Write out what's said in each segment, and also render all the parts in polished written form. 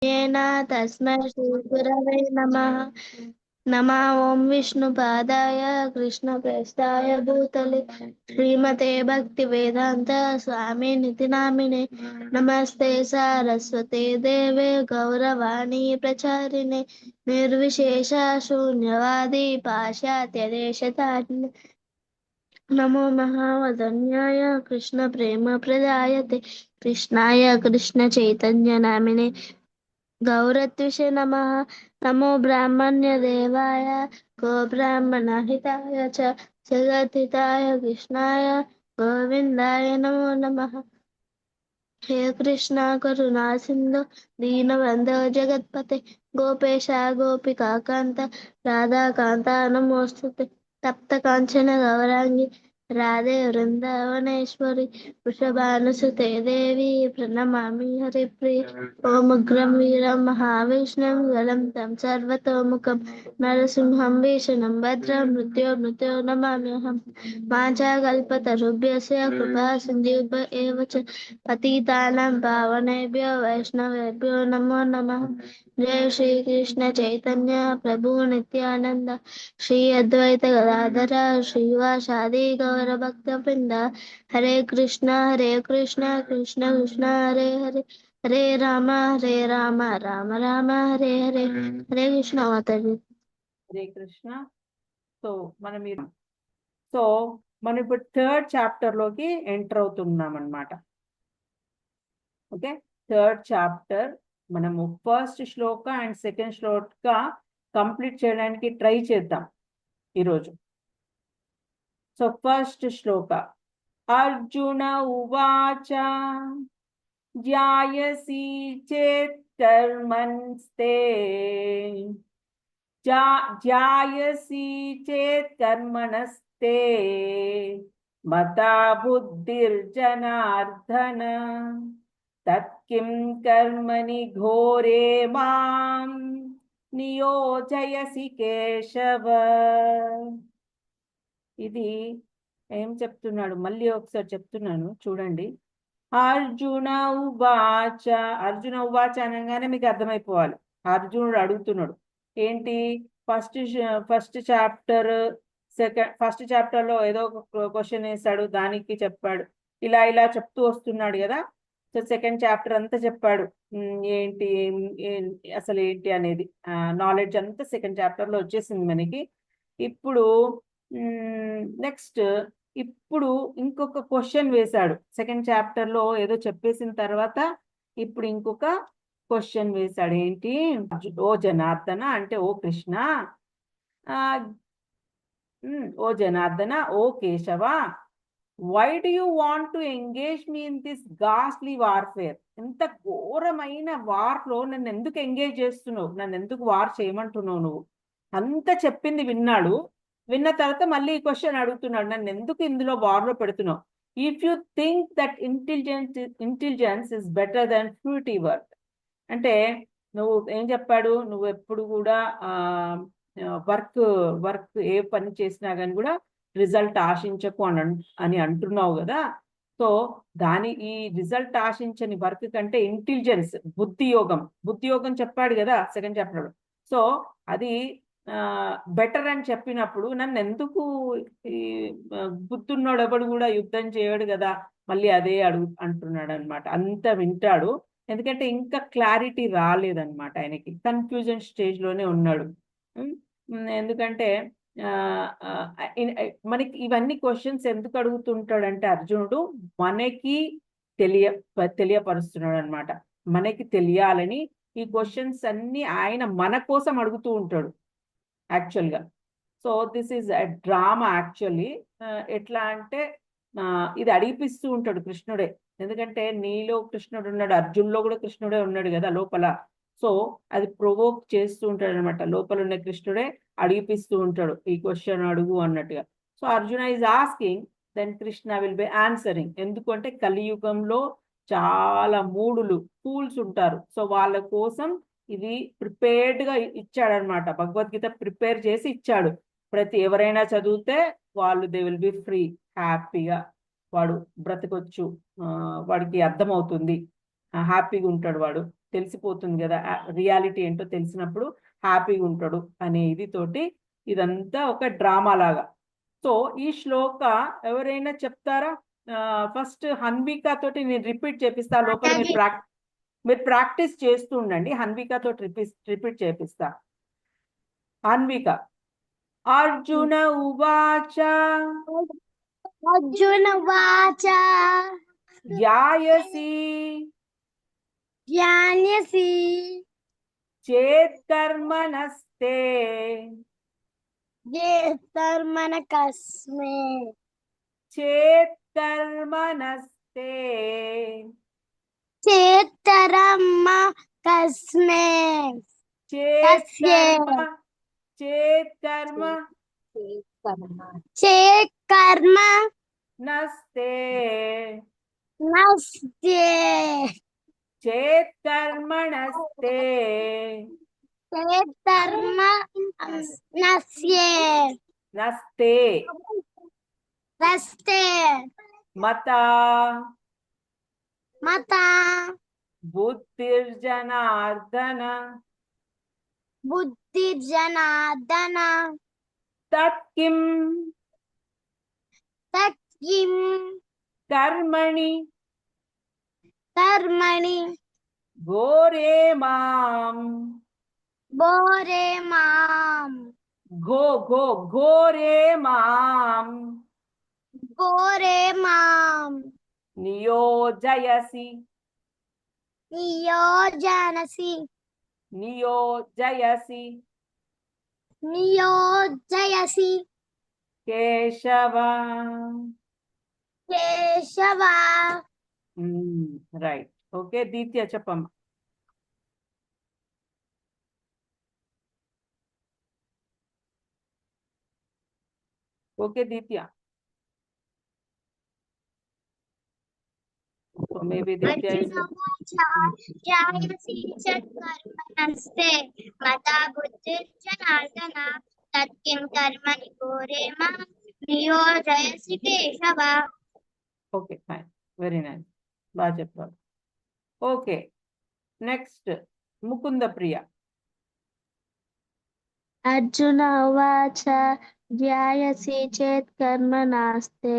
तस्मै श्रीगुरवे नमः। नमः ॐ विष्णुपादाय कृष्णप्रेष्ठाय भूतले श्रीमते भक्तिवेदान्त स्वामिनिति नामिने। नमस्ते सारस्वते देवे गौरवाणी प्रचारिणे निर्विशेष शून्यवादी पाश्चात्यदेशतारिणे। नमो महावदन्याय कृष्णप्रेमप्रदायते कृष्णाय कृष्णचैतन्यनामिने गौरत्विषे नमः। नमो ब्राह्मण्यदेवाय गोब्राह्मणहिताय च जगद्धिताय कृष्णाय गोविन्दाय नमो नमः। हे कृष्णा करुणा सिन्धु दीनबन्धो जगत्पते गोपेश गोपिकान्त राधाकान्त नमोऽस्तुते। तप्त काञ्चन गौराङ्गी राधे वृन्दावनेश्वरी वृषभानुसुते देवी प्रणमामि हरिप्रिय। ॐ उग्रं वीरं महाविष्णुं गलं तं सर्वतोमुखं नरसिंहं भीषणं भद्रं मृत्यो नमाम्यहम्। वाञ्छाकल्पतरुभ्यस्य कृपा सिन्धुभ्य एव च पतितानां पावनेभ्यो वैष्णवेभ्यो नमो नमः। जय श्री कृष्ण चैतन्य प्रभु नित्यानंद श्री अद्वैत गदाधर श्रीवासादि गौर भक्तवृंद। हरे कृष्ण कृष्ण कृष्ण हरे हरे हरे राम राम राम हरे हरे। हरे कृष्ण माताजी। హరే కృష్ణ. సో మనం ఇప్పుడు థర్డ్ చాప్టర్ లోకి ఎంటర్ అవుతున్నాం అన్నమాట. ఓకే, థర్డ్ చాప్టర్ మనము first Shloka and second Shloka complete చేయడానికి ట్రై చేద్దాం ఈరోజు. సో ఫస్ట్ శ్లోక. అర్జున ఉవాచ ధ్యాయసి చేత్ కర్మణస్తే ధ్యాయసి చేత్ కర్మణస్తే మతా బుద్ధిర్జనార్దన తత్కిం కర్మణి ఘోరే మాం నియోజయసి కేశవ. ఇది ఏం చెప్తున్నాడు మళ్ళీ ఒకసారి చెప్తున్నాను చూడండి. అర్జున ఉవాచ. అర్జున ఉవాచ అనగానే మీకు అర్థమైపోవాలి. అర్జునుడు అడుగుతున్నాడు ఏంటి, ఫస్ట్ చాప్టర్ ఫస్ట్ చాప్టర్ లో ఏదో ఒక క్వశ్చన్ వేస్తాడు, దానికి చెప్పాడు, ఇలా ఇలా చెప్తూ వస్తున్నాడు కదా. సో సెకండ్ చాప్టర్ అంతా చెప్పాడు ఏంటి అసలు ఏంటి అనేది, నాలెడ్జ్ అంతా సెకండ్ చాప్టర్ లో వచ్చేసింది మనకి. ఇప్పుడు నెక్స్ట్ ఇప్పుడు ఇంకొక క్వశ్చన్ వేశాడు. సెకండ్ చాప్టర్ లో ఏదో చెప్పేసిన తర్వాత ఇప్పుడు ఇంకొక క్వశ్చన్ వేశాడు. ఏంటి, ఓ జనార్దన అంటే ఓ కృష్ణ, ఓ జనార్దన, ఓ Keshava, why do you want to engage me in this ghastly warfare? ఇంత ఘోరమైన వార్ లో నన్ను ఎందుకు ఎంగేజ్ చేస్తున్నావు, నన్ను ఎందుకు వార్ చేయమంటున్నావు నువ్వు? అంత చెప్పింది విన్నాడు. విన్న తర్వాత మళ్ళీ ఈ క్వశ్చన్ అడుగుతున్నాడు, నన్ను ఎందుకు ఇందులో వార్లో పెడుతున్నావు? If you think that intelligence is better than fruitive work. అంటే నువ్వు ఏం చెప్పాడు, నువ్వు ఎప్పుడు కూడా వర్క్ ఏ పని చేసినా కానీ కూడా రిజల్ట్ ఆశించకు అని అంటున్నావు కదా. సో ఈ రిజల్ట్ ఆశించని వర్క్ కంటే ఇంటెలిజెన్స్, బుద్ధి యోగం చెప్పాడు కదా సెకండ్ చాప్టర్. సో అది బెటర్ అని చెప్పినప్పుడు నన్ను ఎందుకు, ఈ బుద్ధున్నోడు ఎవడు కూడా యుద్ధం చేయడు కదా, మళ్ళీ అదే అంటున్నాడు అనమాట. అంత వింటాడు, ఎందుకంటే ఇంకా క్లారిటీ రాలేదన్నమాట ఆయనకి, కన్ఫ్యూజన్ స్టేజ్ లోనే ఉన్నాడు. ఎందుకంటే మనకి ఇవన్నీ క్వశ్చన్స్ ఎందుకు అడుగుతుంటాడంటే అర్జునుడు మనకి తెలియపరుస్తున్నాడు అనమాట. మనకి తెలియాలని ఈ క్వశ్చన్స్ అన్ని ఆయన మన కోసం అడుగుతూ ఉంటాడు యాక్చువల్గా. So this is a drama actually. ఎట్లా అంటే ఇది అడిగిపిస్తూ ఉంటాడు కృష్ణుడే, ఎందుకంటే నీలో కృష్ణుడు ఉన్నాడు, అర్జున్లో కూడా కృష్ణుడే ఉన్నాడు కదా లోపల. సో అది ప్రొవోక్ చేస్తూ ఉంటాడు అనమాట, లోపల ఉన్న కృష్ణుడే అడిగిపిస్తూ ఉంటాడు ఈ క్వశ్చన్ అడుగు అన్నట్టుగా. So Arjuna is asking, then Krishna will be answering. ఎందుకంటే కలియుగంలో చాలా ఫూల్స్ ఉంటారు. సో వాళ్ళ కోసం ఇది ప్రిపేర్డ్గా ఇచ్చాడనమాట, భగవద్గీత ప్రిపేర్ చేసి ఇచ్చాడు. ఎవరైనా చదివితే వాళ్ళు దే విల్ బి ఫ్రీ, హ్యాపీగా వాడు బ్రతకొచ్చు, వాడికి అర్థమవుతుంది, హ్యాపీగా ఉంటాడు వాడు. తెలిసిపోతుంది కదా, రియాలిటీ ఏంటో తెలిసినప్పుడు హ్యాపీగా ఉంటాడు అనే ఇది తోటి ఇదంతా ఒక డ్రామా లాగా. సో ఈ శ్లోక ఎవరైనా చెప్తారా? ఫస్ట్ హన్విక తోటి నేను రిపీట్ చేపిస్తా, లోపల మీరు ప్రాక్టీస్ చేస్తూ ఉండండి. హన్విక తోటి రిపీట్ చేపిస్తా. హన్విక. అర్జున ఉవాచ అర్జున వాచ ధ్యాయసి జ్ఞాన్యసి చేత్కర్మణస్తే కర్మణ కస్మే చేత్కర్మణస్తే చేత్తరమ్మ కస్మే చేత్కర్మ చేత్కర్మ కర్మ నస్తే నస్తే చేత్కర్మణస్తే కర్మ నస్యే నస్తే రస్తే మత మత బుద్ధిర్జనార్దన బుద్ధి జనార్దన తత్కిం తత్కిం కర్మణి కర్మణి ఘోరే మాం బోరే మాం ఘోరే మాం గోరే మాం నియోజయసి నియోజనసి నియోజయసి నియోజయసి కేశవ. కేశవ. రైట్. ఓకే దీత్య చెప్పమ్మా. Okay Ditya. So maybe Ditya is జాయసి కర్మణస్తే మతా బుద్ధిర్జనార్దన తత్కిం కర్మణి ఘోరే మాం నియోజయసి Keshava. Okay fine, very nice, బాగా చెప్పారు. Okay next Mukunda Priya. అర్జున ఉవాచ ధ్యాయసి చేత్ కర్మ నాస్తే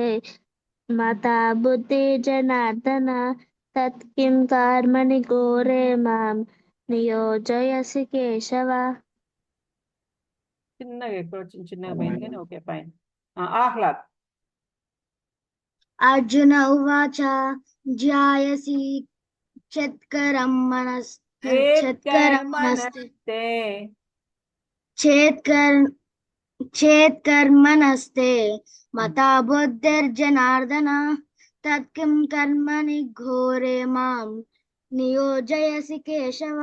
మతా బుద్ధి జనార్దన తత్కిం కర్మణి ఘోరే మాం నియోజయసి కేశవ. చిన్నగా ఎక్కడో చిన్నగా పోయింది కానీ ఓకే ఫైన్. ఆహ్లాద్. అర్జున ఉవాచ ధ్యాయసి చేత్కర్మణస్తే చేత్కర్మణస్తే మతా బుద్ధిర్జనార్దన తత్కిం కర్మణి ఘోరే మాం నియోజయసి Keshava.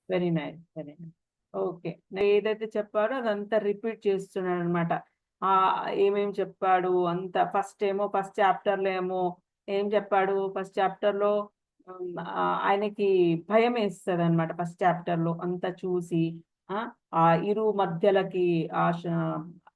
Very nice, very nice. Okay ఏదైతే చెప్పాడో అదంతా రిపీట్ చేస్తున్నాడు అనమాట. ఏమేం చెప్పాడు అంత ఫస్ట్ చాప్టర్లో ఏమో ఏం చెప్పాడు, ఫస్ట్ చాప్టర్లో ఆయనకి భయం వేస్తుంది అనమాట. ఫస్ట్ చాప్టర్లో అంతా చూసి ఆ ఇరు మధ్యలకి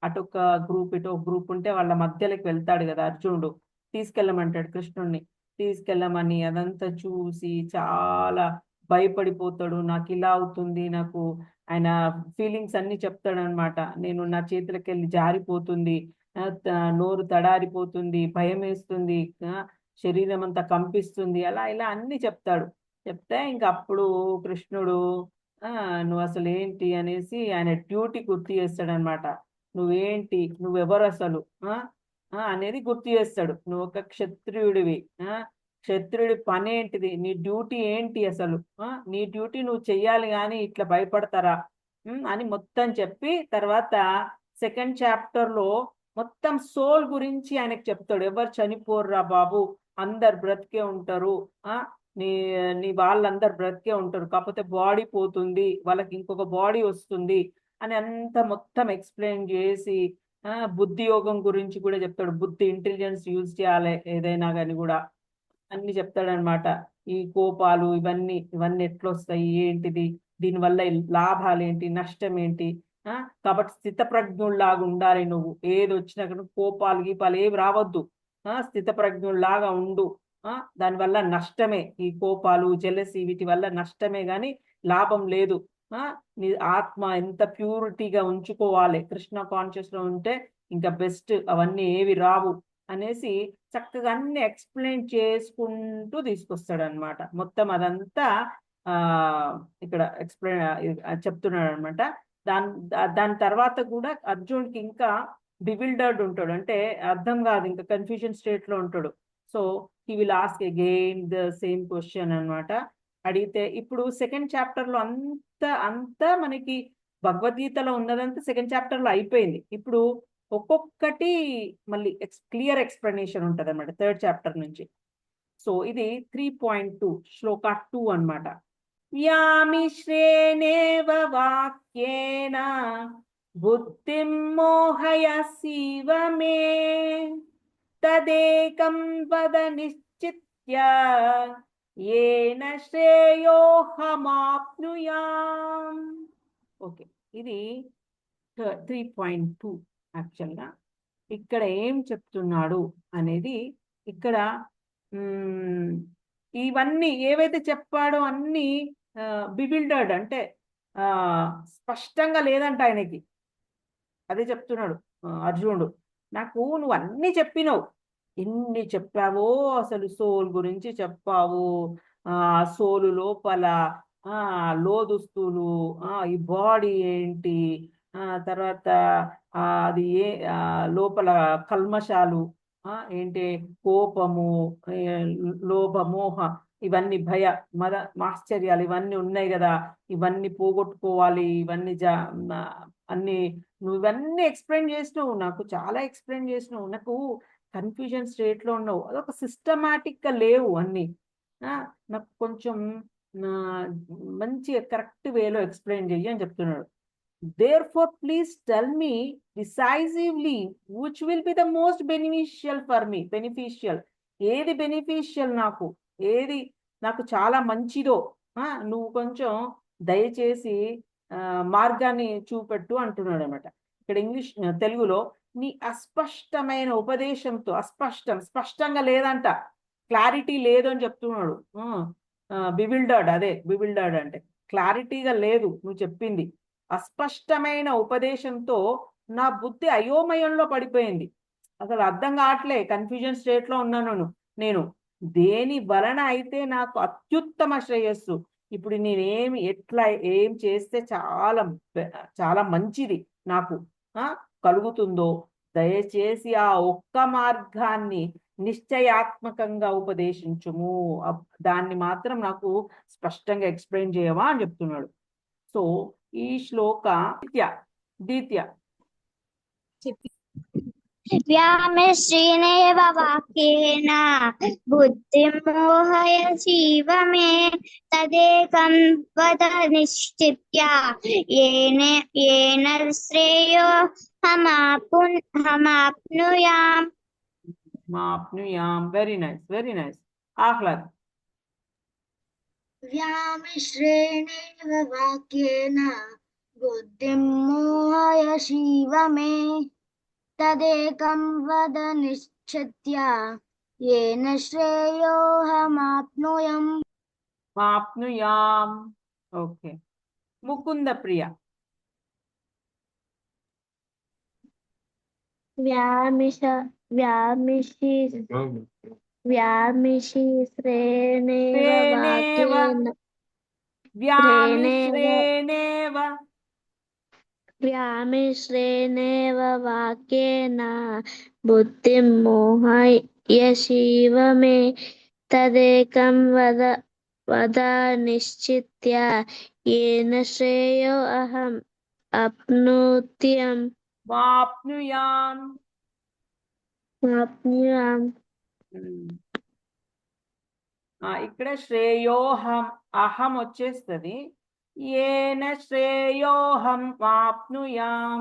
అటొక గ్రూప్ ఇటో గ్రూప్ ఉంటే వాళ్ళ మధ్యలోకి వెళ్తాడు కదా అర్జునుడు, తీసుకెళ్ళమంటాడు కృష్ణుడిని, తీసుకెళ్ళమని అదంతా చూసి చాలా భయపడిపోతాడు. నాకు ఇలా అవుతుంది, నాకు ఆయన ఫీలింగ్స్ అన్ని చెప్తాడు అనమాట. నేను నా చేతులకి వెళ్ళి జారిపోతుంది, నోరు తడారిపోతుంది, భయం వేస్తుంది, శరీరం అంతా కంపిస్తుంది, అలా ఇలా అన్ని చెప్తాడు. చెప్తే ఇంక అప్పుడు కృష్ణుడు నువ్వు అసలు ఏంటి అనేసి ఆయన డ్యూటీ గుర్తు చేస్తాడనమాట. నువ్వేంటి, నువ్వెవరు అసలు అనేది గుర్తు చేస్తాడు. నువ్వు ఒక క్షత్రియుడివి, క్షత్రియుడి పని ఏంటిది, నీ డ్యూటీ ఏంటి అసలు, నీ డ్యూటీ నువ్వు చెయ్యాలి కానీ ఇట్లా భయపడతారా అని మొత్తం చెప్పి తర్వాత సెకండ్ చాప్టర్లో మొత్తం సోల్ గురించి ఆయనకు చెప్తాడు. ఎవరు చనిపోర్రా బాబు, అందరు బ్రతికే ఉంటారు, నీ నీ వాళ్ళందరు బ్రతికే ఉంటారు, కాకపోతే బాడీ పోతుంది, వాళ్ళకి ఇంకొక బాడీ వస్తుంది అని అంత మొత్తం ఎక్స్ప్లెయిన్ చేసి బుద్ధి యోగం గురించి కూడా చెప్తాడు. బుద్ధి ఇంటెలిజెన్స్ యూజ్ చేయాలి ఏదైనా కానీ కూడా అన్ని చెప్తాడనమాట. ఈ కోపాలు ఇవన్నీ ఎట్లొస్తాయి, ఏంటిది, దీనివల్ల లాభాలు ఏంటి, నష్టం ఏంటి, కాబట్టి స్థితప్రజ్ఞుల్లాగా ఉండాలి. నువ్వు ఏది వచ్చినా కోపాలు గీపాలు ఏవి రావద్దు, స్థితప్రజ్ఞుల్లాగా ఉండు దానివల్ల నష్టమే, ఈ కోపాలు జెలసీ వీటి వల్ల నష్టమే గాని లాభం లేదు. నీ ఆత్మ ఎంత ప్యూరిటీగా ఉంచుకోవాలి, కృష్ణ కాన్షియస్ లో ఉంటే ఇంకా బెస్ట్, అవన్నీ ఏవి రావు అనేసి చక్కగా అన్ని ఎక్స్ప్లెయిన్ చేసుకుంటూ తీసుకొస్తాడు అనమాట. మొత్తం అదంతా ఆ ఇక్కడ ఎక్స్ప్లెయిన్ చెప్తున్నాడు అనమాట. దాని తర్వాత కూడా అర్జున్కి ఇంకా బివిల్డర్డ్ ఉంటాడు, అంటే అర్థం కాదు, ఇంకా కన్ఫ్యూజన్ స్టేట్ లో ఉంటాడు. So he will ask again the same question అనమాట. అడిగితే ఇప్పుడు సెకండ్ చాప్టర్ లో అంతా మనకి భగవద్గీతలో ఉన్నదంతా సెకండ్ చాప్టర్ లో అయిపోయింది. ఇప్పుడు ఒక్కొక్కటి మళ్ళీ క్లియర్ ఎక్స్ప్లెనేషన్ ఉంటుంది అనమాట థర్డ్ చాప్టర్ నుంచి. సో ఇది 3.2 శ్లోక 2 అనమాట. యామిశ్రేణేవ వాక్యేన బుద్ధిం మోహయసీవ మే తదేకం వద నిశ్చిత్య ఏన శ్రేయోహమాప్నుయాం. ఓకే, ఇది 3.2. యాక్చువల్గా ఇక్కడ ఏం చెప్తున్నాడు అనేది, ఇక్కడ ఇవన్నీ ఏవైతే చెప్పాడో అన్ని బివిల్డర్డ్, అంటే స్పష్టంగా లేదంట ఆయనకి. అదే చెప్తున్నాడు అర్జునుడు, నాకు నువ్వు అన్ని చెప్పినావు, ఎన్ని చెప్పావో అసలు సోల్ గురించి చెప్పావు, సోలు లోపల లోదుస్తులు, ఈ బాడీ ఏంటి, తర్వాత అది లోపల కల్మషాలు ఏంటి, కోపము, లోభ మోహ, ఇవన్నీ భయ మద మాశ్చర్యాలు ఇవన్నీ ఉన్నాయి కదా, ఇవన్నీ పోగొట్టుకోవాలి, ఇవన్నీ అన్ని నువ్వు ఇవన్నీ ఎక్స్ప్లెయిన్ చేసినావు, నాకు చాలా ఎక్స్ప్లెయిన్ చేసినావు, నాకు కన్ఫ్యూజన్ స్టేట్ లో ఉన్నావు, అదొక సిస్టమాటిక్ గా లేవు అన్ని, నాకు కొంచెం మంచిగా కరెక్ట్ వేలో ఎక్స్ప్లెయిన్ చెయ్యి అని చెప్తున్నాడు. Therefore, please tell me decisively which will be the most beneficial for me. Beneficial. ఏది బెనిఫిషియల్, ఏది నాకు చాలా మంచిదో నువ్వు కొంచెం దయచేసి మార్గాన్ని చూపెట్టు అంటున్నాడు అనమాట. ఇక్కడ ఇంగ్లీష్ తెలుగులో నీ అస్పష్టమైన ఉపదేశంతో, స్పష్టంగా లేదంట, క్లారిటీ లేదు అని చెప్తున్నాడు. బివిల్డర్డ్, అదే బివిల్డర్డ్ అంటే క్లారిటీగా లేదు నువ్వు చెప్పింది, అస్పష్టమైన ఉపదేశంతో నా బుద్ధి అయోమయంలో పడిపోయింది, అసలు అర్థం కావట్లే, కన్ఫ్యూజన్ స్టేట్ లో ఉన్నాను నేను, దేని వలన అయితే నాకు అత్యుత్తమ శ్రేయస్సు, ఇప్పుడు నేనేమి ఎట్లా ఏం చేస్తే చాలా మంచిది నాకు కలుగుతుందో దయచేసి ఆ ఒక్క మార్గాన్ని నిశ్చయాత్మకంగా ఉపదేశించుము, దాన్ని మాత్రం నాకు స్పష్టంగా ఎక్స్ప్లెయిన్ చేయవా అని చెప్తున్నాడు. సో ఈ శ్లోక ద్వితీయ వ్యామిశ్రేణేవ వాక్యేన బుద్ధిం మోహయసీవ మే తదేకం వద నిశ్చిత్య ఏన శ్రేయోహమాప్నుయాం. Very nice. ఆహ్లాద్. వ్యామిశ్రేణేవ వాక్యేన బుద్ధిం మోహయసీవ మే తదేకం వద నిశ్చిత్య ఏన శ్రేయోహమాప్నుయాం. ఓకే, ముకుంద ప్రియ. వ్యామిశ్రేణేవ వాక్యేన బుద్ధిం మోహయసీవ మే తదేకం వద నిశ్చిత్య ఏన శ్రేయో అహం వాప్నుయాం. ఇక్కడ శ్రేయోహం అహం వచ్చేస్తుంది, ఏన శ్రేయోహం వాప్నుయాం,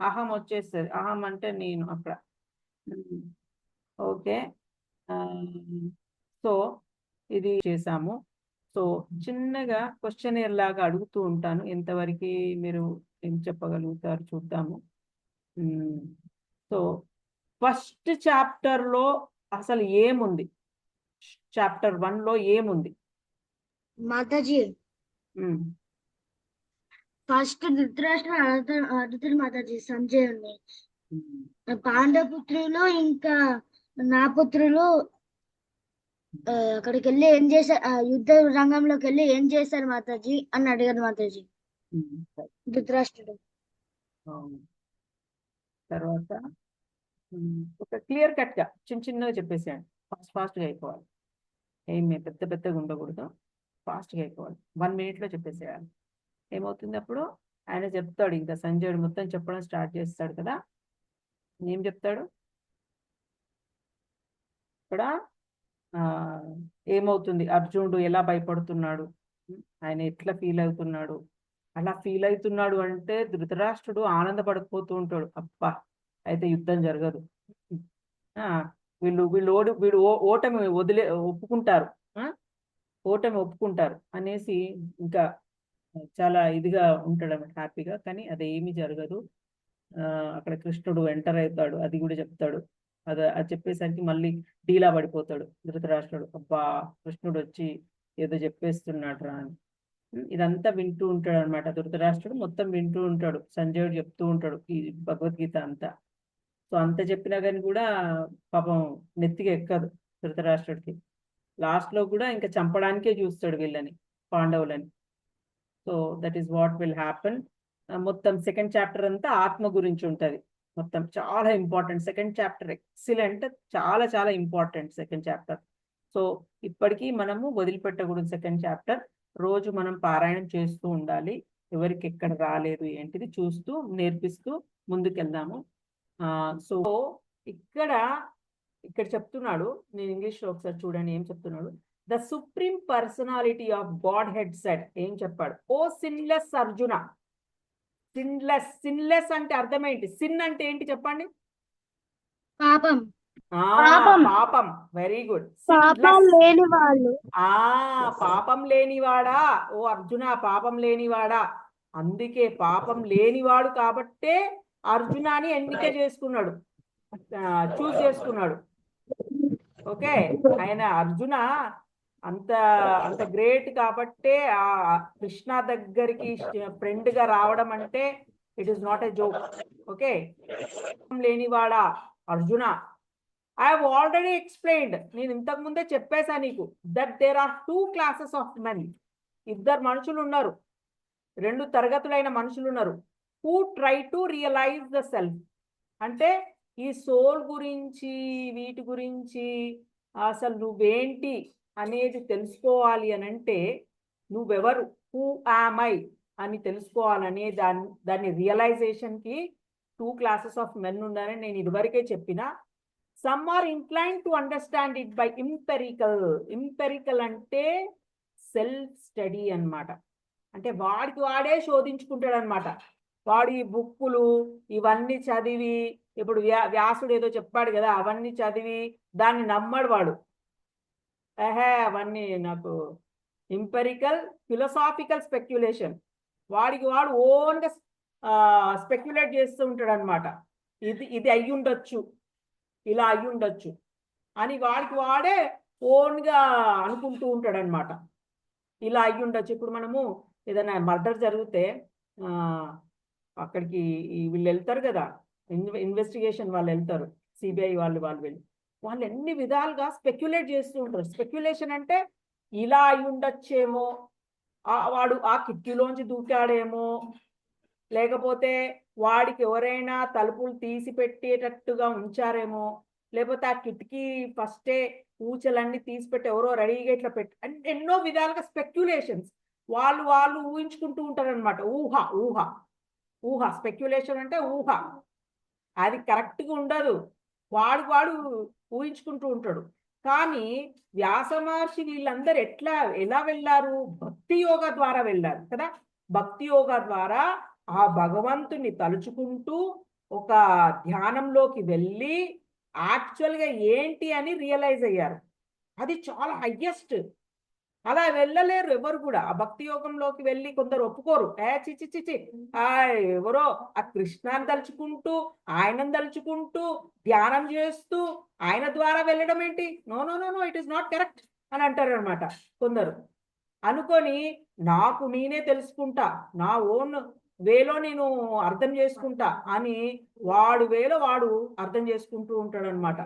అహం వచ్చేస్తుంది, అహం అంటే నేను అక్కడ. ఓకే, సో ఇది చేసాము. సో చిన్నగా క్వశ్చనర్ లాగా అడుగుతూ ఉంటాను, ఎంతవరకు మీరు ఏం చెప్పగలుగుతారు చూద్దాము. సో ఫస్ట్ చాప్టర్ లో అసలు ఏముంది, చాప్టర్ 1 లో ఏముంది? మాతాజీ ఉమ్, ఫస్ట్ ధృతరాష్ట్ర అడుగుతాడు మాతాజీ సంజయుని. ఉమ్. పాండవపుత్రులు ఇంకా నా పుత్రులు అక్కడికి వెళ్ళి ఏం చేశారు, యుద్ధ రంగంలోకి వెళ్ళి ఏం చేశారు మాతాజీ అని అడిగారు మాతాజీ సరే. ధృతరాష్ట్రుడు. అవును. తర్వాత ఒక క్లియర్ కట్ గా చిన్నగా చెప్పేసేయండి. ఫాస్ట్ గా అయిపోవాలి. ఏమి పెద్దగా ఉండకూడదు. ఫాస్ట్ గా అయిపోవాలి. 1 minute లో చెప్పేసేయాలి. ఏమవుతుంది అప్పుడు? ఆయన చెప్తాడు, ఇంకా సంజయుడు మొత్తం చెప్పడం స్టార్ట్ చేస్తాడు కదా. ఏం చెప్తాడు ఇక్కడ? ఆ ఏమవుతుంది, అర్జునుడు ఎలా భయపడుతున్నాడు, ఆయన ఎట్లా ఫీల్ అవుతున్నాడు. అలా ఫీల్ అవుతున్నాడు అంటే ధృతరాష్ట్రుడు ఆనందపడిపోతూ ఉంటాడు. అబ్బా, అయితే యుద్ధం జరగదు, ఆ వీళ్ళు ఓటమి ఒప్పుకుంటారు, ఓటమి ఒప్పుకుంటారు అనేసి ఇంకా చాలా ఇదిగా ఉంటాడు అన్నమాట, హ్యాపీగా. కానీ అదేమీ జరగదు. అక్కడ కృష్ణుడు ఎంటర్ అవుతాడు, అది కూడా చెప్తాడు. అది చెప్పేసరికి మళ్ళీ డీలా పడిపోతాడు ధృతరాష్ట్రుడు. అబ్బా, కృష్ణుడు వచ్చి ఏదో చెప్పేస్తున్నాడు రా అని. ఇదంతా వింటూ ఉంటాడు అనమాట ధృతరాష్ట్రుడు. మొత్తం వింటూ ఉంటాడు, సంజయుడు చెప్తూ ఉంటాడు ఈ భగవద్గీత అంతా. సో అంత చెప్పినా కానీ కూడా పాపం నెత్తికి ఎక్కదు ధృతరాష్ట్రుడికి. లాస్ట్ లో కూడా ఇంకా చంపడానికే చూస్తాడు వీళ్ళని, పాండవులని. So that is what will happen. మొత్తం సెకండ్ చాప్టర్ అంతా ఆత్మ గురించి ఉంటది. మొత్తం చాలా ఇంపార్టెంట్ సెకండ్ చాప్టర్, ఎక్సలెంట్, చాలా చాలా ఇంపార్టెంట్ సెకండ్ చాప్టర్. సో ఇప్పటికీ మనము వదిలిపెట్టకూడదు సెకండ్ చాప్టర్. రోజు మనం పారాయణం చేస్తూ ఉండాలి. ఎవరికి ఎక్కడ రాలేదు ఏంటిది చూస్తూ నేర్పిస్తూ ముందుకెళ్దాము. సో ఇక్కడ చెప్తున్నాడు, నేను ఇంగ్లీష్లో ఒకసారి చూడండి ఏం చెప్తున్నాడు. The supreme personality of God head said, ఏం చెప్పాడు? ఓ సిన్లెస్ అర్జున. సిన్లెస్ అంటే అర్థం ఏంటి? సిన్ అంటే ఏంటి చెప్పండి? పాపం. పాపం. Very good. పాపం లేని వాళ్ళు. పాపం లేనివాడా ఓ అర్జున, పాపం లేనివాడా. అందుకే పాపం లేనివాడు కాబట్టే అర్జునాని ఎన్నిక చేసుకున్నాడు, చూస్ చేసుకున్నాడు. ఓకే, ఆయన అర్జున అంత అంత గ్రేట్ కాబట్టే ఆ కృష్ణ దగ్గరికి ఫ్రెండ్ గా రావడం అంటే it is not a joke. Okay, లేనివాడా Arjuna, I have already explained, నేను ఇంతకు ముందే చెప్పేశా నీకు, that there are 2 classes of men. ఇద్దరు మనుషులు ఉన్నారు, 2 తరగతులైన మనుషులు ఉన్నారు. Who try to realise the self, అంటే ఈ సోల్ గురించి వీటి గురించి అసలు నువ్వేంటి అనేది తెలుసుకోవాలి అని అంటే నువ్వెవరు, హూ యామ్ ఐ అని తెలుసుకోవాలనే దాన్ని రియలైజేషన్కి 2 classes ఆఫ్ మెన్ ఉన్నారని నేను ఇదివరకే చెప్పిన. Some are incline to understand it by empirical. Empirical అంటే సెల్ఫ్ స్టడీ అన్నమాట. అంటే వాడికి వాడే శోధించుకుంటాడు అనమాట. వాడు ఈ బుక్కులు ఇవన్నీ చదివి, ఇప్పుడు వ్యాసుడు ఏదో చెప్పాడు కదా, అవన్నీ చదివి దాన్ని నమ్మడు వాడు. అవన్నీ నాకు ఇంపెరికల్ ఫిలసాఫికల్ స్పెక్యులేషన్. వాడికి వాడు ఓన్గా స్పెక్యులేట్ చేస్తూ ఉంటాడు అనమాట. ఇది అయ్యి ఉండొచ్చు, ఇలా అయ్యి ఉండొచ్చు అని వాడికి వాడే ఓన్గా అనుకుంటూ ఉంటాడు అనమాట. ఇలా అయ్యి ఉండొచ్చు. ఇప్పుడు మనము ఏదైనా మర్డర్ జరిగితే అక్కడికి వీళ్ళు వెళ్తారు కదా, ఇన్వెస్టిగేషన్ వాళ్ళు వెళ్తారు, సిబిఐ వాళ్ళు వాళ్ళు ఎన్ని విధాలుగా స్పెక్యులేట్ చేస్తూ ఉంటారు. స్పెక్యులేషన్ అంటే ఇలా అయి ఉండొచ్చేమో, వాడు ఆ కిటికీలోంచి దూకాడేమో, లేకపోతే వాడికి ఎవరైనా తలుపులు తీసి పెట్టేటట్టుగా ఉంచారేమో, లేకపోతే ఆ కిటికీ ఫస్టే ఊచలన్నీ తీసిపెట్టి ఎవరో రెడీగా ఇట్లా పెట్టి, అంటే ఎన్నో విధాలుగా స్పెక్యులేషన్స్ వాళ్ళు ఊహించుకుంటూ ఉంటారు అనమాట. ఊహ స్పెక్యులేషన్ అంటే ఊహ, అది కరెక్ట్గా ఉండదు. వాడు ఊహించుకుంటూ ఉంటాడు. కానీ వ్యాస మహర్షి వీళ్ళందరూ ఎలా వెళ్ళారు? భక్తి యోగా ద్వారా వెళ్ళారు కదా. భక్తి యోగా ద్వారా ఆ భగవంతుని తలుచుకుంటూ ఒక ధ్యానంలోకి వెళ్ళి యాక్చువల్గా ఏంటి అని రియలైజ్ అయ్యారు. అది చాలా హయ్యెస్ట్. అలా వెళ్ళలేరు ఎవరు కూడా. ఆ భక్తి యోగంలోకి వెళ్ళి కొందరు ఒప్పుకోరు. చిచి చిచి ఆ ఎవరో ఆ కృష్ణాన్ని తలుచుకుంటూ ఆయనను తలుచుకుంటూ ధ్యానం చేస్తూ ఆయన ద్వారా వెళ్ళడం ఏంటి, no no no no, it is not correct అని అంటారు అనమాట కొందరు. అనుకొని నాకు నేనే తెలుసుకుంటా, నా ఓన్ వేలో నేను అర్థం చేసుకుంటా అని వాడు వేలో వాడు అర్థం చేసుకుంటూ ఉంటాడు అనమాట.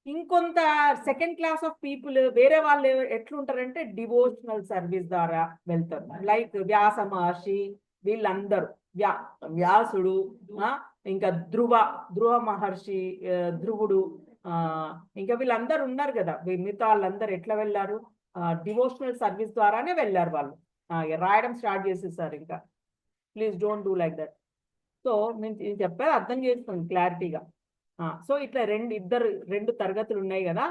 ఇంకొంత సెకండ్ క్లాస్ ఆఫ్ పీపుల్ వేరే వాళ్ళు ఎట్లుంటారంటే డివోషనల్ సర్వీస్ ద్వారా వెళ్తారు. లైక్ వ్యాస మహర్షి, వీళ్ళందరూ వ్యాసుడు, ఇంకా ధ్రువ మహర్షి, ధ్రువుడు, ఇంకా వీళ్ళందరూ ఉన్నారు కదా. మిగతా వాళ్ళందరూ ఎట్లా వెళ్ళారు, డివోషనల్ సర్వీస్ ద్వారానే వెళ్ళారు వాళ్ళు. రాయడం స్టార్ట్ చేసేసారు. ఇంకా please don't do like that. So నేను చెప్పేది అర్థం చేసుకోండి క్లారిటీగా. సో ఇట్లా రెండు తరగతులు ఉన్నాయి కదా.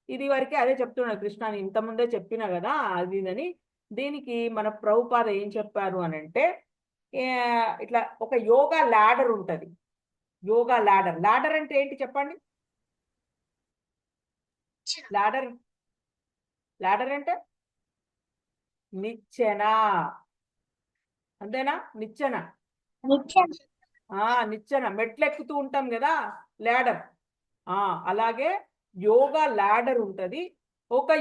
ఇది వరకే అదే చెప్తున్నా కృష్ణ, ఇంతకుముందే చెప్పినా కదా అది అని. దీనికి మన ప్రభుపాద ఏం చెప్పారు అని అంటే, ఇట్లా ఒక యోగా ల్యాడర్ ఉంటుంది. యోగా ల్యాడర్, ల్యాడర్ అంటే ఏంటి చెప్పండి. ల్యాడర్ ల్యాడర్ అంటే నిచ్చెన, అంతేనా? నిచ్చెన, నిచ్చెన మెట్లు ఎక్కుతూ ఉంటాం కదా, ల్యాడర్. అలాగే యోగా ల్యాడర్ ఉంటది. ఒక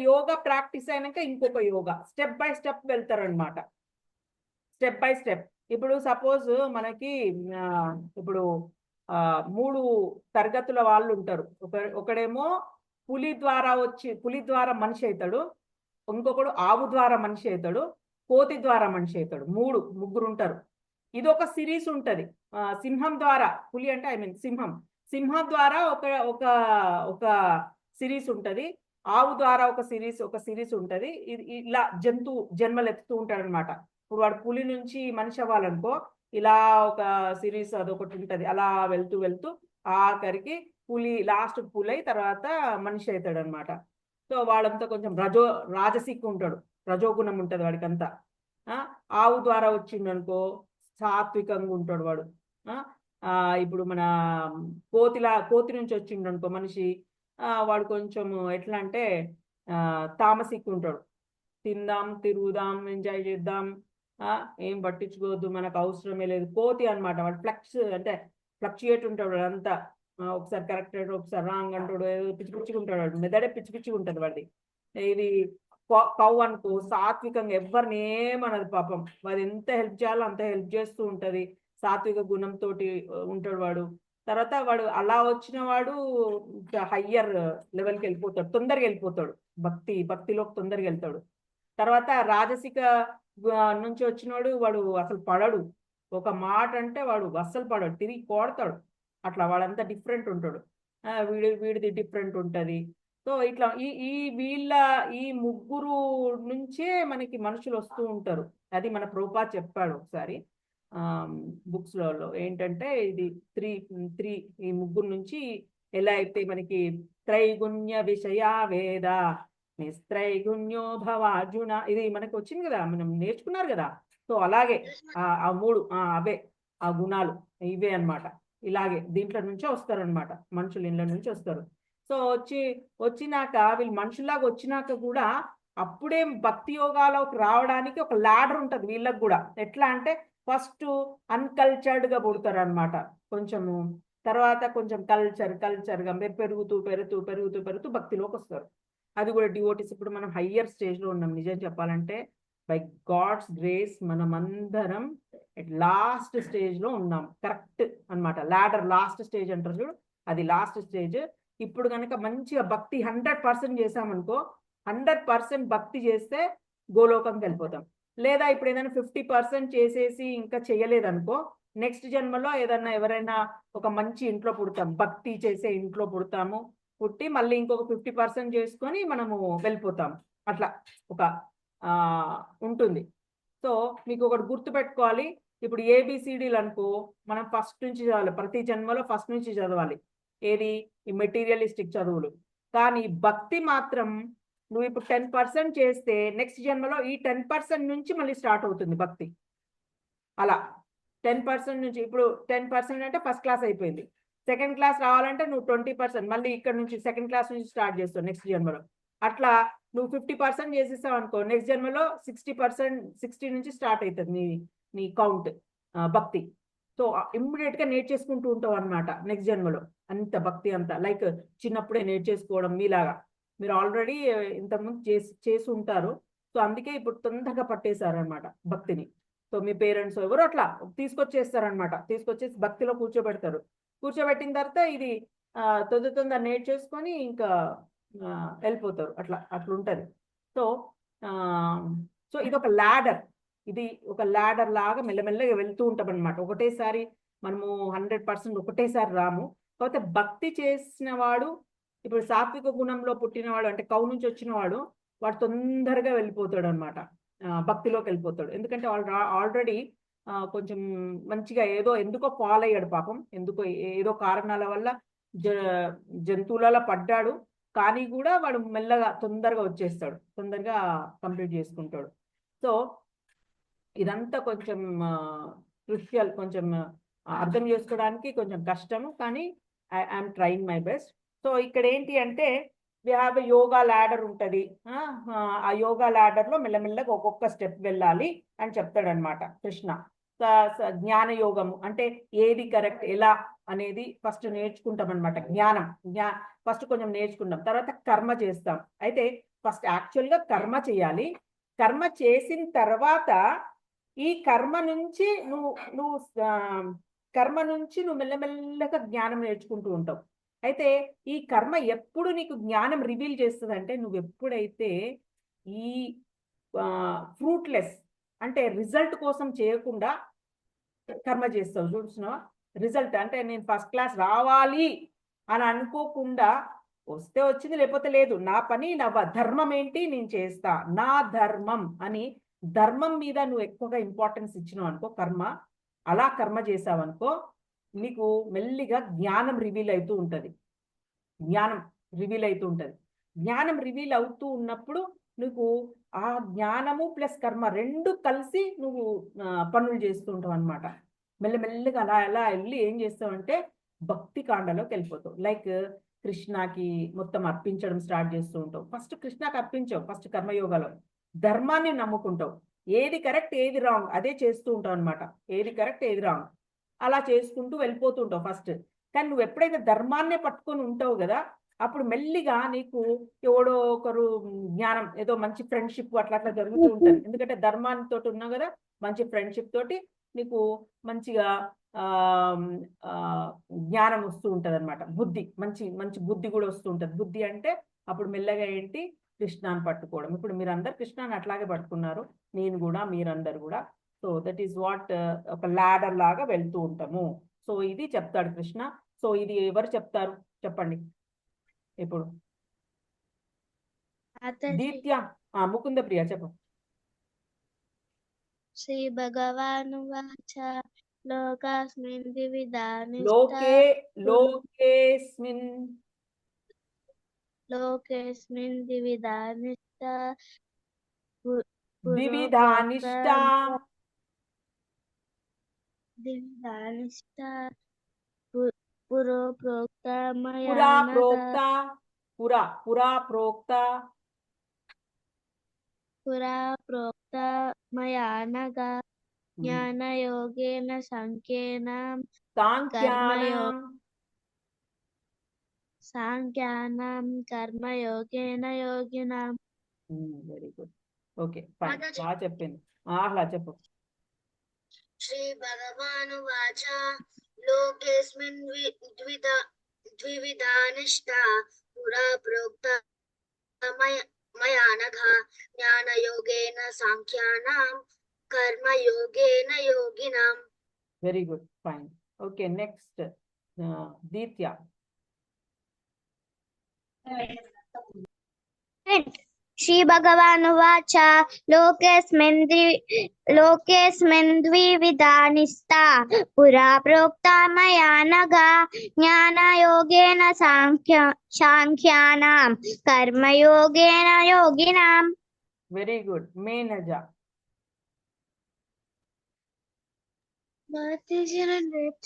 యోగా ప్రాక్టీస్ అయినాక ఇంకొక యోగా, స్టెప్ బై స్టెప్ వెళ్తారనమాట. Step by step. ఇప్పుడు సపోజ్ మనకి ఇప్పుడు 3 తరగతుల వాళ్ళు ఉంటారు. ఒకడేమో పులి ద్వారా మనిషి అవుతాడు, ఇంకొకడు ఆవు ద్వారా మనిషి అవుతాడు, కోతి ద్వారా మనిషి అవుతాడు. ముగ్గురు ఉంటారు. ఇది ఒక సిరీస్ ఉంటది. సింహం ద్వారా, పులి అంటే ఐ మీన్ సింహం ద్వారా ఒక ఒక ఒక సిరీస్ ఉంటది. ఆవు ద్వారా ఒక సిరీస్ ఉంటది. ఇలా జన్మలు ఎత్తుతూ ఉంటాడు అనమాట. ఇప్పుడు వాడు పులి నుంచి మనిషి అవ్వాలనుకో, ఇలా ఒక సిరీస్ అదొకటి ఉంటది. అలా వెళ్తూ వెళ్తూ ఆఖరికి లాస్ట్ పులి అయి తర్వాత మనిషి అవుతాడు అనమాట. సో వాళ్ళంతా కొంచెం రాజసిక్ ఉంటాడు, రజోగుణం ఉంటుంది వాడికంతా. ఆవు ద్వారా వచ్చిండనుకో సాత్వికంగా ఉంటాడు వాడు. ఇప్పుడు మన కోతి నుంచి వచ్చిండనుకో మనిషి, వాడు కొంచెం ఎట్లా అంటే తామసిక్ ఉంటాడు. తిందాం, తిరుగుదాం, ఎంజాయ్ చేద్దాం, ఏం పట్టించుకోవద్దు, మనకు అవసరమే లేదు. కోతి అనమాట వాడు. ఫ్లక్చుయేట్ ఉంటాడు అంతా. ఒకసారి కరెక్ట్ అంటాడు, ఒకసారి రాంగ్ అంటాడు, పిచ్చి పిచ్చిగా ఉంటాడు వాడు. మెదడే పిచ్చి పిచ్చిగా ఉంటుంది వాడిది. ఇది కౌ అనుకో సాత్వికంగా ఎవరిని ఏమన్నది పాపం. వాడు ఎంత హెల్ప్ చేయాలో అంత హెల్ప్ చేస్తూ ఉంటది. సాత్విక గుణంతో ఉంటాడు వాడు. తర్వాత వాడు అలా వచ్చిన వాడు హయ్యర్ లెవెల్కి వెళ్ళిపోతాడు, తొందరగా వెళ్ళిపోతాడు, భక్తిలోకి తొందరగా వెళ్తాడు. తర్వాత రాజసిక నుంచి వచ్చినవాడు వాడు అసలు పడడు. ఒక మాట అంటే వాడు అస్సలు పడడు, తిరిగి కొడతాడు. అట్లా వాడంతా డిఫరెంట్ ఉంటాడు. వీడిది డిఫరెంట్ ఉంటుంది. సో ఇట్లా ఈ ముగ్గురు నుంచే మనకి మనుషులు వస్తూ ఉంటారు. అది మన ప్రభుపాద చెప్పాడు ఒకసారి బుక్స్లలో. ఏంటంటే ఇది త్రీ ఈ ముగ్గురు నుంచి ఎలా అయితే మనకి త్రైగుణ్య విషయ వేద నిస్త్రైగుణ్యో భవ అర్జున, ఇది మనకి వచ్చింది కదా, మనం నేర్చుకున్నారు కదా. సో అలాగే ఆ 3 అవే ఆ గుణాలు ఇవే అన్నమాట. ఇలాగే దీంట్లో నుంచే వస్తారనమాట, మనుషులు ఇళ్ళ నుంచి వస్తారు. సో వచ్చినాక వీళ్ళు మనుషుల్లాగా వచ్చినాక కూడా అప్పుడే భక్తి యోగాలోకి రావడానికి ఒక ల్యాడర్ ఉంటుంది వీళ్ళకి కూడా. ఎట్లా అంటే ఫస్ట్ అన్కల్చర్డ్గా పుడతారు అనమాట కొంచెము, తర్వాత కొంచెం కల్చర్గా పెరుగుతూ భక్తిలోకి వస్తారు. అది కూడా డివోటీస్. ఇప్పుడు మనం హయ్యర్ స్టేజ్లో ఉన్నాం నిజం చెప్పాలంటే. బై గాడ్స్ గ్రేస్ మనమందరం లాస్ట్ స్టేజ్లో ఉన్నాం. కరెక్ట్ అనమాట. ల్యాడర్ లాస్ట్ స్టేజ్ అంటారు చూడు, అది లాస్ట్ స్టేజ్. ఇప్పుడు కనుక మంచిగా భక్తి 100% చేసామనుకో, 100% భక్తి చేస్తే గోలోకంకి వెళ్ళిపోతాం. లేదా ఇప్పుడు ఏదైనా 50% చేసేసి ఇంకా చేయలేదనుకో, నెక్స్ట్ జన్మలో ఎవరైనా ఒక మంచి ఇంట్లో పుడతాం, భక్తి చేసే ఇంట్లో పుడతాము. పుట్టి మళ్ళీ ఇంకొక 50% చేసుకొని మనము వెళ్ళిపోతాం. అట్లా ఒక ఉంటుంది. సో మీకు ఒకటి గుర్తుపెట్టుకోవాలి. ఇప్పుడు ABCDలు అనుకో, మనం ఫస్ట్ నుంచి చదవాలి, ప్రతి జన్మలో ఫస్ట్ నుంచి చదవాలి. ఏది? ఈ మెటీరియలిస్టిక్ చదువులు. కానీ భక్తి మాత్రం నువ్వు ఇప్పుడు 10% చేస్తే నెక్స్ట్ జన్మలో ఈ 10% నుంచి మళ్ళీ స్టార్ట్ అవుతుంది భక్తి. అలా 10% నుంచి, ఇప్పుడు 10% అంటే ఫస్ట్ క్లాస్ అయిపోయింది. సెకండ్ క్లాస్ రావాలంటే నువ్వు 20% మళ్ళీ ఇక్కడ నుంచి సెకండ్ క్లాస్ నుంచి స్టార్ట్ చేస్తావు నెక్స్ట్ జన్మలో. అట్లా నువ్వు 50% చేసేసావు అనుకో, నెక్స్ట్ జన్మలో 60%, 60 నుంచి స్టార్ట్ అవుతుంది నీ కౌంట్ భక్తి. సో ఇమ్మీడియట్ గా నేర్చేసుకుంటూ ఉంటావు అనమాట నెక్స్ట్ జన్మలో. అంత భక్తి అంతా లైక్ చిన్నప్పుడే నేర్చేసుకోవడం మీలాగా. మీరు ఆల్రెడీ ఇంతకుముందు చేసి ఉంటారు. సో అందుకే ఇప్పుడు తొందరగా పట్టేశారు అనమాట భక్తిని. సో మీ పేరెంట్స్ ఎవరు అట్లా తీసుకొచ్చేస్తారనమాట, తీసుకొచ్చేసి భక్తిలో కూర్చోబెడతారు. కూర్చోబెట్టిన తర్వాత ఇది తొందర నేర్చేసుకొని ఇంకా వెళ్ళిపోతారు. అట్లా ఉంటుంది. సో సో ఇది ఒక ల్యాడర్, ఇది ఒక ల్యాడర్ లాగా మెల్లమెల్లగా వెళ్తూ ఉంటాం అనమాట. ఒకటేసారి మనము 100% ఒకటేసారి రాము. కాకపోతే భక్తి చేసిన వాడు, ఇప్పుడు సాత్విక గుణంలో పుట్టినవాడు అంటే కౌ నుంచి వచ్చినవాడు, వాడు తొందరగా వెళ్ళిపోతాడు అనమాట, భక్తిలోకి వెళ్ళిపోతాడు. ఎందుకంటే ఆల్రెడీ కొంచెం మంచిగా ఎందుకో ఫాల్ అయ్యాడు పాపం, ఎందుకో ఏదో కారణాల వల్ల జంతువులలో పడ్డాడు. కానీ కూడా వాడు మెల్లగా తొందరగా వచ్చేస్తాడు, తొందరగా కంప్లీట్ చేసుకుంటాడు. సో ఇదంతా కొంచెం క్రూషియల్, కొంచెం అర్థం చేసుకోవడానికి కొంచెం కష్టము, కానీ I'm trying my best. So ఇక్కడ ఏంటి అంటే we have a yoga ladder ఉంటుంది. ఆ యోగా ల్యాడర్లో మెల్లమెల్లగా ఒక్కొక్క స్టెప్ వెళ్ళాలి అని చెప్తాడనమాట కృష్ణ. జ్ఞాన యోగము అంటే ఏది కరెక్ట్ ఎలా అనేది ఫస్ట్ నేర్చుకుంటాం అనమాట. ఫస్ట్ కొంచెం నేర్చుకుంటాం, తర్వాత కర్మ చేస్తాం. అయితే ఫస్ట్ యాక్చువల్గా కర్మ చేయాలి. కర్మ చేసిన తర్వాత ఈ కర్మ నుంచి నువ్వు మెల్లమెల్లగా జ్ఞానం నేర్చుకుంటూ ఉంటావు. అయితే ఈ కర్మ ఎప్పుడు నీకు జ్ఞానం రివీల్ చేస్తుంది అంటే నువ్వు ఎప్పుడైతే ఈ ఫ్రూట్లెస్ అంటే రిజల్ట్ కోసం చేయకుండా కర్మ చేస్తావు. చూస్తున్నావా, రిజల్ట్ అంటే నేను ఫస్ట్ క్లాస్ రావాలి అని అనుకోకుండా, వస్తే వచ్చింది లేకపోతే లేదు, నా పని నా ధర్మం ఏంటి నేను చేస్తా, నా ధర్మం అని ధర్మం మీద నువ్వు ఎక్కువగా ఇంపార్టెన్స్ ఇచ్చినావు అనుకో, అలా కర్మ చేసావు అనుకో, నీకు మెల్లిగా జ్ఞానం రివీల్ అవుతూ ఉంటుంది. జ్ఞానం రివీల్ అవుతూ ఉన్నప్పుడు నువ్వు ఆ జ్ఞానము ప్లస్ కర్మ రెండు కలిసి నువ్వు పనులు చేస్తూ ఉంటావు అనమాట. మెల్లమెల్లగా అలా వెళ్ళి ఏం చేస్తావంటే భక్తి కాండలోకి వెళ్ళిపోతావు. లైక్ కృష్ణకి మొత్తం అర్పించడం స్టార్ట్ చేస్తూ ఉంటావు. ఫస్ట్ కృష్ణకి అర్పించావు, ఫస్ట్ కర్మయోగాలో ధర్మాన్ని నమ్ముకుంటావు. ఏది కరెక్ట్ ఏది రాంగ్ అదే చేస్తూ ఉంటావు అనమాట. ఏది కరెక్ట్ ఏది రాంగ్ అలా చేసుకుంటూ వెళ్ళిపోతూ ఉంటావు ఫస్ట్. కానీ నువ్వు ఎప్పుడైతే ధర్మాన్నే పట్టుకొని ఉంటావు కదా, అప్పుడు మెల్లిగా నీకు ఎవడో ఒకరు జ్ఞానం, ఏదో మంచి ఫ్రెండ్షిప్ అట్లా జరుగుతూ ఉంటుంది. ఎందుకంటే ధర్మానితో ఉన్నావు కదా, మంచి ఫ్రెండ్షిప్ తోటి నీకు మంచిగా జ్ఞానం వస్తూ ఉంటుంది అనమాట. బుద్ధి మంచి బుద్ధి కూడా వస్తూ ఉంటుంది. బుద్ధి అంటే అప్పుడు మెల్లగా ఏంటి, కృష్ణాన్ని పట్టుకోవడం. ఇప్పుడు మీరందరు కృష్ణాన్ని అట్లాగే పట్టుకున్నారు, నేను కూడా, మీరందరు కూడా. సో దట్ ఈస్ వాట్ ఒక ల్యాడర్ లాగా వెళ్తూ ఉంటాము. సో ఇది చెప్తాడు కృష్ణ. సో ఇది ఎవరు చెప్తారు చెప్పండి ఇప్పుడు? దీత్య, ముకుంద ప్రియ చెప్పు. శ్రీ భగవాను వాచ లోకాస్మిన్ ద్వివిధానిష్టా పురా ప్రోక్త మయా నఘ జ్ఞానయోగేన సాంఖ్యానాం కర్మయోగేన యోగినాం. వెరీ గుడ్, ఓకే ఫైన్, బాగా చెప్పింది. అలా చెప్పు. శ్రీ భగవాను వాచ లోకేస్మిన్ ద్వివిధానిష్టా పురా ప్రోక్త మయా నఘ జ్ఞానయోగేన సాంఖ్యానాం కర్మయోగేన యోగినాం. Very good, fine, okay. Next Ditya. శ్రీ భగవాను వాచ లోకేస్మిన్ ద్వివిధానిష్టా పురా ప్రోక్త మయా నఘ జ్ఞానయోగేన సాంఖ్యానాం కర్మయోగేన యోగినాం. Very good, మేనజ.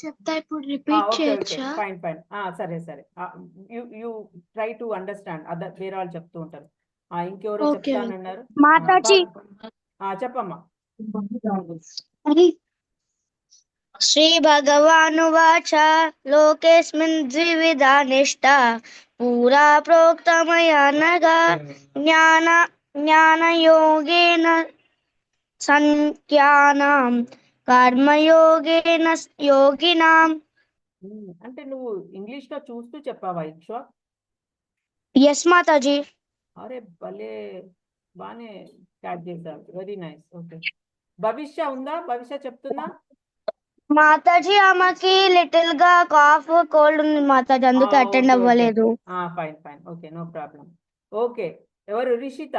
చెప్తా, ఇప్పుడు రిపీట్ చేయొచ్చా? ఫైన్, సరే. యు ట్రై టు అండర్స్టాండ్, వేరే వాళ్ళు చెప్తూ ఉంటారు. ఇంకెవరో ఓకే చెప్తానన్నారు. మాతాజీ చెప్పమ్మా. श्रीभगवानुवाच लोकेऽस्मिन् द्विविधा निष्ठा पुरा प्रोक्ता मया नघ ज्ञानयोगेन संख्यानां कर्मयोगेन योगिनां. అంటే నువ్వు ఇంగ్లీష్ లో చూస్తూ చెప్పావా ఇక్షో? यस माताजी. అరే భలే, బానే క్యాచ్ చేశావు. Very nice. ఓకే, భవిష్య ఉందా? భవిష్య చెప్తుందా? మాతాజీ ఆమెకి లిటిల్ గా కాఫ్ కోల్డ్ ఉంది మాతాజీ, అందుకే అటెండ్ అవ్వలేదు. Fine fine, okay, no problem. Okay, ఎవరు? రిషిత.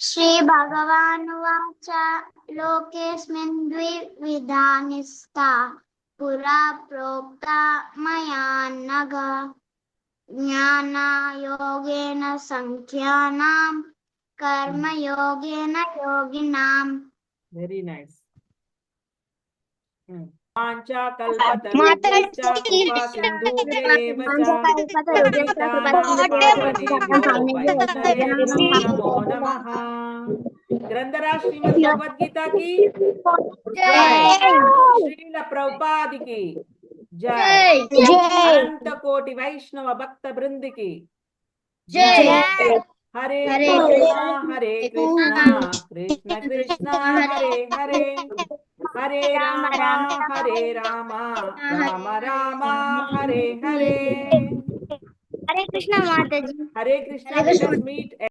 శ్రీ భగవానువాచ లోకేస్మిన్ ద్వివిధా నిష్ఠా పురా ప్రోక్తా మయా నఘ జ్ఞానయోగేన సంఖ్యానాం కర్మయోగేన యోగినాం. Very nice. పాంచాకల్పతరుభ్యశ్చ కృపా సింధుభ్యేవ చ పతితానాం పావనేభ్యో వైష్ణవేభ్యో నమో నమః. గ్రంథరాజ్ శ్రీమద్ భగవద్గీతకి జై, శ్రీల ప్రభుపాదికి జై, అనంత కోటి వైష్ణవ భక్త బృందికి జై. Hare Krishna Hare Krishna Krishna Krishna Hare Hare, Hare Rama Hare Rama Rama Rama Hare Hare. Hare Krishna Mataji. Hare Krishna. Let us meet